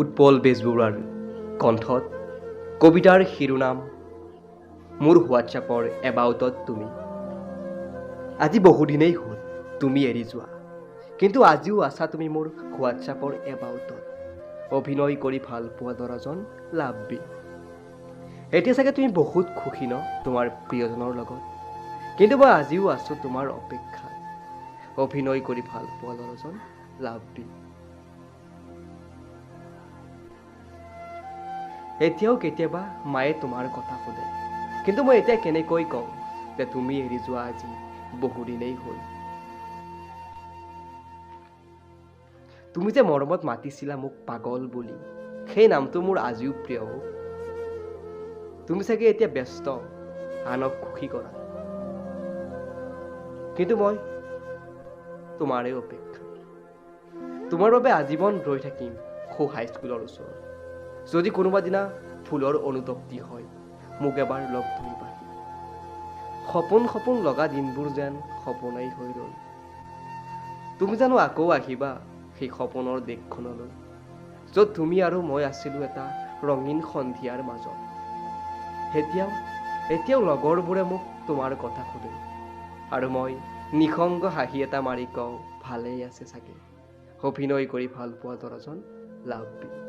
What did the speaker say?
উৎপল বেজবৰুৱাৰ কণ্ঠত কবিতাৰ শিৰোনাম মোৰ হোৱাটছআপৰ এবাউটত তুমি। আজি বহুদিনেই হ'ল তুমি এৰি যোৱা, কিন্তু আজিও আছা তুমি মোৰ হোৱাটছআপৰ এবাউটত। অভিনয় কৰি ভাল পোৱা ল'ৰাজন লাভবী। এতিয়া চাগে তুমি বহুত সুখী ন তোমাৰ প্ৰিয়জনৰ লগত, কিন্তু মই আজিও আছোঁ তোমাৰ অপেক্ষাত। অভিনয় কৰি ভাল পোৱা ল'ৰাজন লাভবী। এতিয়াও কেতিয়াবা মায়ে তোমাৰ কথা সোধে, কিন্তু মই এতিয়া কেনেকৈ কওঁ যে তুমি এৰি যোৱা আজি বহুদিনেই হ'ল। তুমি যে মৰমত মাতিছিলা মোক পাগল বুলি, সেই নামটো মোৰ আজিও প্ৰিয়। তুমি চাগে এতিয়া ব্যস্ত আনক সুখী কৰা, কিন্তু মই তোমাৰে অপেক্ষা। তোমাৰ বাবে আজীৱন ৰৈ থাকিম সৌ হাইস্কুলৰ ওচৰত। যদি কোনোবা দিনা ফুলৰ অনুতপ্তি হয়, মোক এবাৰ লগ ধৰিবা। সপোন সপোন লগা দিনবোৰ যেন সপোনেই হৈ ৰ'ল। তুমি জানো আকৌ আহিবা সেই সপোনৰ দেশখনলৈ, য'ত তুমি আৰু মই আছিলোঁ এটা ৰঙীন সন্ধিয়াৰ মাজত। এতিয়াও লগৰবোৰে মোক তোমাৰ কথা সোধে, আৰু মই নিসংগ হাঁহি এটা মাৰি কওঁ ভালেই আছে চাগে। অভিনয় কৰি ভাল পোৱা ল'ৰাজন লাভবী।